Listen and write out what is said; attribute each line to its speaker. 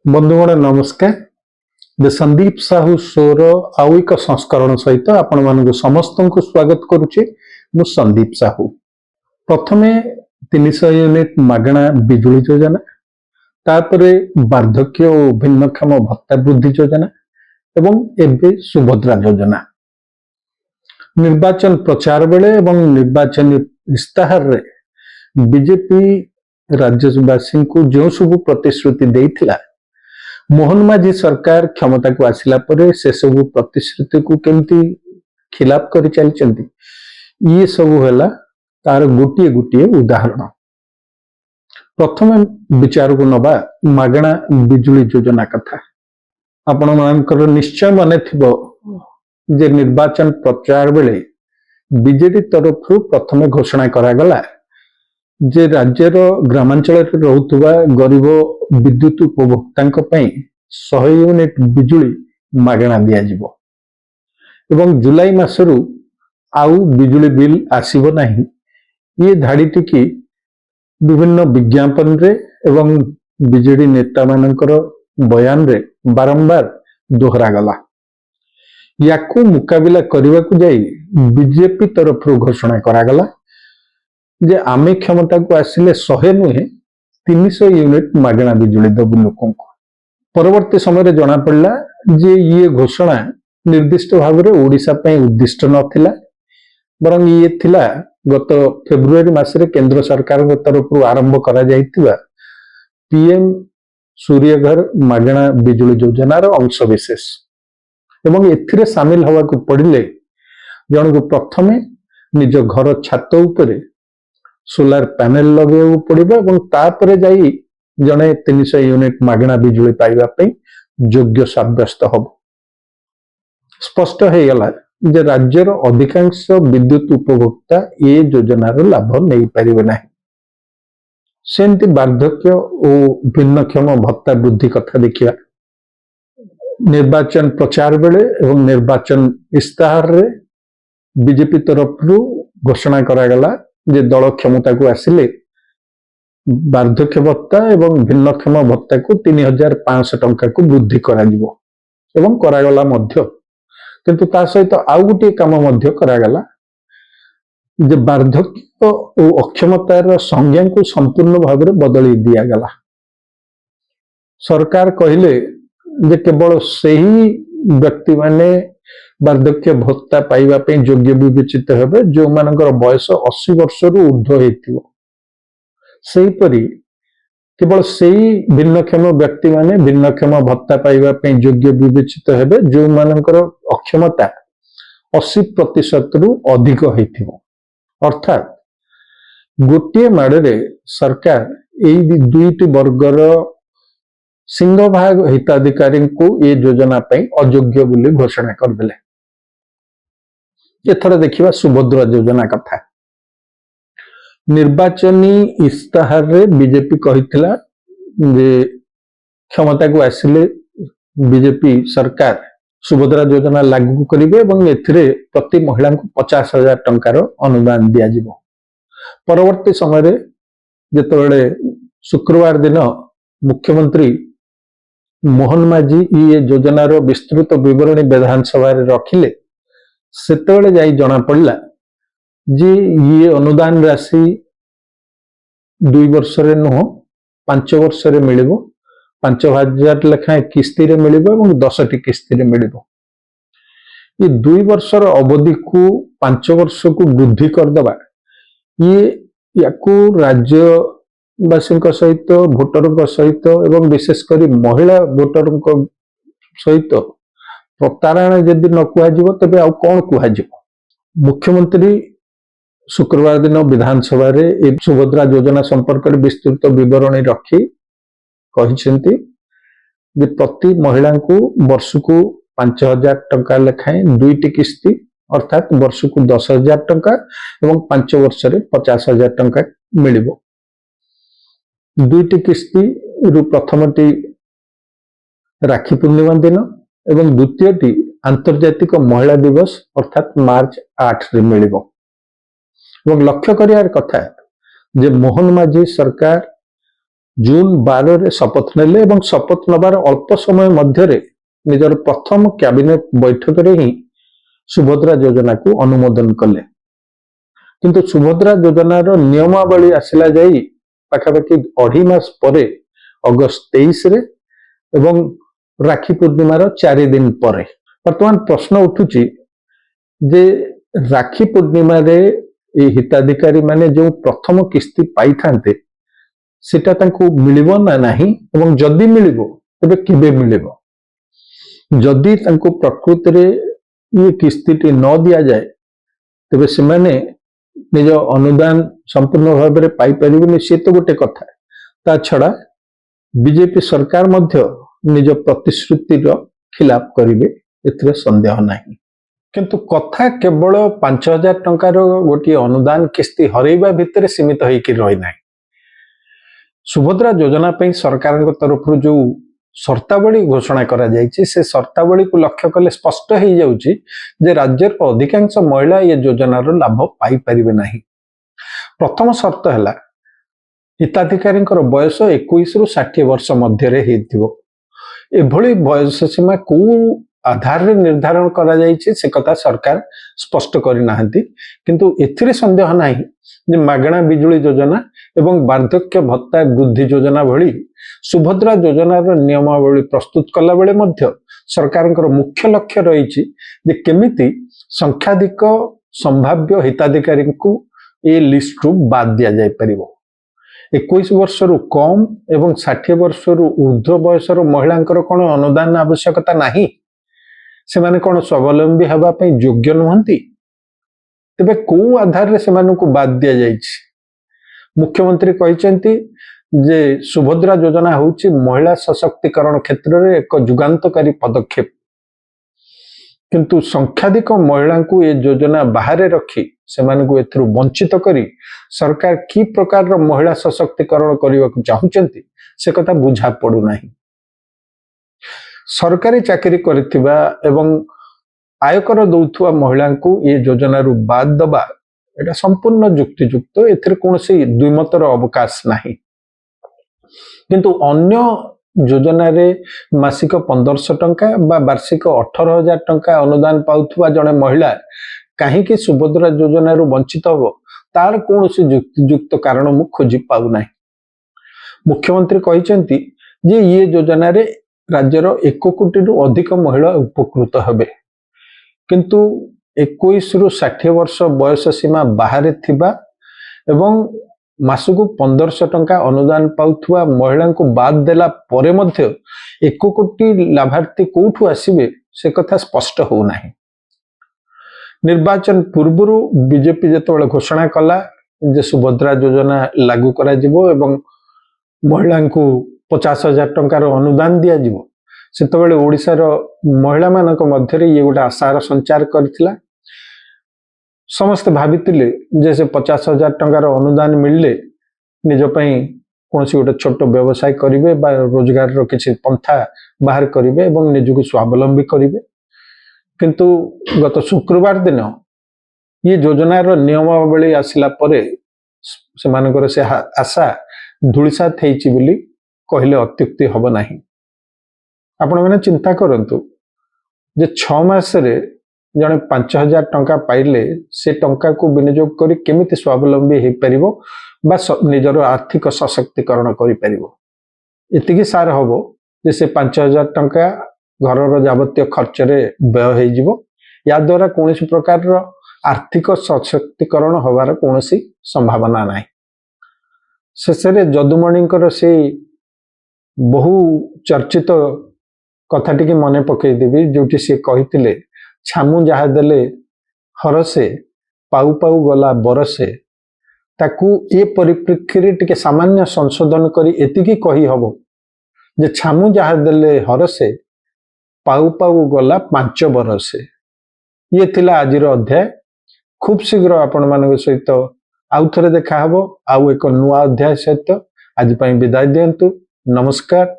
Speaker 1: बंधुगण नमस्कार। द संदीप साहू शोर आउ एक संस्करण सहित आपण मानक समस्त को स्वागत करुचे। मु संदीप साहू। प्रथमे 300 यूनिट मागणा बिजुली योजना, तापरे वार्धक्य और भिन्नक्षम भत्ता वृद्धि योजना एवं एबे सुभद्रा योजना। निर्वाचन प्रचार बेले एवं निर्वाचन इस्ताहार रे बीजेपी राज्यवासी को जो सब प्रतिश्रुति देइथिला, मोहन माझी सरकार क्षमता को आसिला परे से सब प्रतिश्रुति को केमती खिलाफ कर चलचंती, ये सब हैला तार गोटे गोटे उदाहरण। प्रथम विचार को नबा मागणा बिजुली योजना कथा। आपण मानकर निश्चय मन थिबो जे निर्वाचन प्रचार बेले बीजेडी तरफ प्रथम घोषणा करा गला जे राज्यर ग्रामांचल रहुतुवा गरीब विद्युत उपभोक्तांक पई 100 यूनिट बिजुली मागणा दिया जिवो एवं जुलाई मासरु आउ बिजुली बिल आसीबो नाही। ये धाड़ीटी की विभिन्न विज्ञापन रे एवं बीजेडी नेता मानकर बयान रे बारंबार दोहरा गला। याकू मुकाबिला करने को जाई बीजेपी तरफ घोषणा करा गला जे आमे क्षमता को आसिले 100 नुहे 300 यूनिट मागणा बिजुली दबु लोकों को। परवर्ती समय जना पड़ला जे ये घोषणा निर्दिष्ट भाव में ओडिशा पे उद्दिष्ट नथिला, बरं ये थिला गत फेब्रुआरी मासरे केंद्र सरकार तरफ आरंभ करा जाइतिबा पीएम सूर्यघर मागणा बिजुली योजनार अंश विशेष। एवं एथिरे सामिल हवा को पड़िले जन को प्रथमे निज घर छात उपरे सोलार पैनल लगे पड़िबा एवं तापरे जाई जने 300 यूनिट मागणा बिजुली पाइबा पे योग्य साब्यस्त हब। स्पष्ट है गला जे राज्यर अधिकांश विद्युत उपभोक्ता ये योजनार लाभ नहीं पारिबे नाही। सेंति वार्धक्य और भिन्नक्षम भत्ता वृद्धि कथा देखिया। निर्वाचन प्रचार बेले एवं निर्वाचन इस्ताहार रे बीजेपी तरफ घोषणा करा गला जे दल क्षमता को आसिले वार्धक्य भत्ता एवं भिन्नक्षम भत्ता को 3500 टंका को वृद्धि करा जिवो एवं करागला मध्य। किंतु ता सहित आउ गोटे काम मध्य करागला जे वार्धक्य और अक्षमतार संज्ञा को संपूर्ण भाव में बदली दिया गला। सरकार कहले जे केवल सही व्यक्ति माने वार्धक्य भत्ता पाइबा पे योग्य विवेचित हेबे जो मानकर बयस 80 वर्ष रु ऊर्ध्व हेतिबो। सही परी केवल सही भिन्नक्षम व्यक्ति माने भिन्नक्षम भत्ता पाइबा पे योग्य विवेचित हेबे जो मानकर अक्षमता 80% रु अधिक हेतिबो। अर्थात गोटे माड़े सरकार एई दुईटी वर्गर सिंहभाग हिताधिकारी को ये योजना पे अयोग्य बोली घोषणा करदेले। एथर देखिबा सुभद्रा योजना कथा। निर्वाचनी इस्ताहार रे बीजेपी कहिथिला जे क्षमता को आसिले बीजेपी सरकार सुभद्रा योजना लागू करिवे एवं एथिरे प्रति महिला को 50,000 टंकार अनुदान दिया जिवो। परवर्ती समय रे जेतबेले शुक्रवार दिन मुख्यमंत्री मोहन माझी ये योजनार विस्तृत विवरणी विधानसभा रे रखिले सेतेबेले जाई जना पड़ला जे ये अनुदान राशि 2 वर्ष रे नुह 5 वर्ष रे मिलिबो। 5,000 लेखा किस्ती रे मिलिबो एवं 10टी किस्ती रे मिलिबो। ये 2 वर्षर अवधि को 5 वर्ष को वृद्धि कर दबा ये याकू राज्यवासी सहित भोटर सहित एवं विशेषकर महिला भोटर सहित प्रतारणा जदि न कुहाजिबो तबे आउ कौन कुहाजिबो। मुख्यमंत्री शुक्रवार दिन विधानसभा रे एक सुभद्रा योजना संपर्क में विस्तृत विवरणी रखी कहिसेंती जे प्रति महिला को वर्ष को 5,000 टंका लेखाएं 2टी किस्ती अर्थात वर्ष को 10,000 टंका एवं 5 वर्ष रे 50,000 टंका मिलिबो। 2टी किस्ती रु प्रथमटी राखी पूर्णिमा दिन एवं द्वितीयटी आंतर्जातिक महिला दिवस अर्थात मार्च 8 रे मिलिबो। एवं लक्ष्य करियार कथा जे मोहन माझी सरकार ଜୁନ 12 ଶପଥ ନେଲେ ଏବଂ ଶପଥ ନେବାର ଅଳ୍ପ ସମୟ ମଧ୍ୟରେ ନିଜର ପ୍ରଥମ କ୍ୟାବିନେଟ ବୈଠକରେ ହିଁ ସୁଭଦ୍ରା ଯୋଜନାକୁ ଅନୁମୋଦନ କଲେ। କିନ୍ତୁ ସୁଭଦ୍ରା ଯୋଜନାର ନିୟମାବଳୀ ଆସିଲା ଯାଇ ପାଖାପାଖି 2.5 ମାସ ପରେ ଅଗଷ୍ଟ 23ରେ ଏବଂ ରାକ୍ଷୀ ପୂର୍ଣ୍ଣିମାର 4 ଦିନ ପରେ। ବର୍ତ୍ତମାନ ପ୍ରଶ୍ନ ଉଠୁଛି ଯେ ରାକ୍ଷୀ ପୂର୍ଣ୍ଣିମାରେ এই ହିତାଧିକାରୀ ମାନେ ଯେଉଁ ପ୍ରଥମ କିସ୍ତି ପାଇଥାନ୍ତେ ସେଟା ତାଙ୍କୁ ମିଳିବ ନା ନାହିଁ ଏବଂ ଯଦି ମିଳିବ ତେବେ କେବେ ମିଳିବ? ଯଦି ତାଙ୍କୁ ପ୍ରକୃତରେ ये किस्तीटी न दिया जाए तेबे सेमाने निज अनुदान संपूर्ण भाव में पाई परिबेनि से तो गोटे कथा। ता छड़ा बीजेपी सरकार मध्य निज प्रतिश्रुतिर खिलाफ करिवे एथिरे संदेह नहीं। किंतु कथा केवल 5,000 टंकार गोटे अनुदान किस्ती हरैबा भितर सीमित होइकि रही नाही। सुभद्रा योजना पे सरकार तरफ जो शर्तावली घोषणा करा जायछि से शर्तावली को लक्ष्य कले स्पष्ट हो जाउछि जे राज्यर अधिकांश महिला ये योजनार लाभ पाई परिबे नाही। प्रथम शर्त हैला हिताधिकारी बयस 21 रु 60 वर्ष मध्य हेथिबो। एभली बयस सीमा को आधार रे निर्धारण करा जायछि से कथा सरकार स्पष्ट करि नाहंती। किंतु एथिरे संदेह नाही जे मागणा बिजुली योजना एवं वार्धक्य भत्ता वृद्धि योजना भली सुभद्रा योजनार नियमावली प्रस्तुत कला बेले मध्य सरकार मुख्य लक्ष्य रही जे केमिति संख्याधिक संभाव्य हिताधिकारी को ए लिस्ट रु बाद दिया जाय परिबो। 21 वर्ष रु कम एवं 60 वर्ष रु ऊर्ध्व बयसर महिला कौन अनुदान आवश्यकता नहीं? से माने कौन स्वावलंबी हवा पई योग्य नुहंती? तेबे को आधार रे सेमानकु बाद दिया जायछि? मुख्यमंत्री कहिसेंती जे सुभद्रा योजना होउछि महिला सशक्तिकरण क्षेत्र रे एक जुगांतकारी पदक्षेप। किंतु संख्याधिक महिला को ये योजना बाहर रखी सेमानकु एथरु वंचित करी सरकार की प्रकार महिला सशक्तिकरण करने को चाहते से कथा बुझा पड़ू नहीं। सरकारी चाकरी करथिबा एवं आयकर दौथुआ महिला को ये योजना रु बाद दबा एटा संपूर्ण युक्तियुक्त एथिर कोनोसी द्विमतर अवकाश नहीं। किंतु अन्य योजना रे मासिक 1500 टंका बा वार्षिक 18,000 टंका अनुदान पाउथुवा जने महिला कहीं सुभद्रा योजना रु वंचित हो तार कोनोसी युक्तियुक्त कारण मु खोजी पाउ नाही। मुख्यमंत्री कहिसेंती जे ये योजना रे राज्यर 1 कोटी रु अधिक महिला उपकृत हेबे। किंतु 21 रु 60 वर्ष बयस सीमा बाहर थिबा एवं मासकु 1500 टंका अनुदान पाउथुवा महिला को बाद देला परे मध्य 1 कोटी लाभार्थी कोठु आसीबे से कथा स्पष्ट हो नाही। निर्वाचन पूर्व बीजेपी जेतेबेले घोषणा कला जे सुभद्रा योजना लागू करा जिवो एवं महिला को 50,000 टंकार अनुदान दिया जिवो सेतेबेले ओडिसा रो महिला मानक मध्य ये गोटे आशार संचार करथिला। समस्त भावितिले जे से 50,000 टंकार अनुदान मिलले निज पई कोनसी गोटे छोट व्यवसाय करिवे बा रोजगार रो किछि पंथा बाहर करिवे एवं निजको स्वावलंबी करिवे। किंतु गत शुक्रवार दिन ये योजनार नियमावली आसिला परे से मानकर से आशा धूलिसात हेछि बोली कहले अत्युक्ति हब नाही। आपण माने चिंता करंतु जे 6 मास रे जने 5,000 टंका पाइले से टंका को विनियोग करी केमिति स्वावलंबी हे परिबो बा निजर आर्थिक सशक्तिकरण करि परिबो। एतिकी सार हबो जे से 5,000 टंका घरर जावतीय खर्च रे व्यय हे जिवो। या द्वारा कोनोसी प्रकार रो आर्थिक सशक्तिकरण होबार कोनोसी संभावना नाही। शेषरे जदुमणिकर से बहु चर्चित कथाटी की मने पकई देबी जोटी से कहितिले छामु जहा देले हरसे पाउ पाउ गला बरसे ताकू ए परिप्रेक्षी रे टिके सामान्य संशोधन करी एतिकी कही हबो जे छामु जहा देले हरसे पाउ पाउ गला 5 बरसे। ये थिला आजिर अध्याय। खूब शीघ्र आपण मानक सहित आउ थरे देखा हबो आउ एक नुआ अध्याय सहित। आज पई विदाय दियंतु। नमस्कार।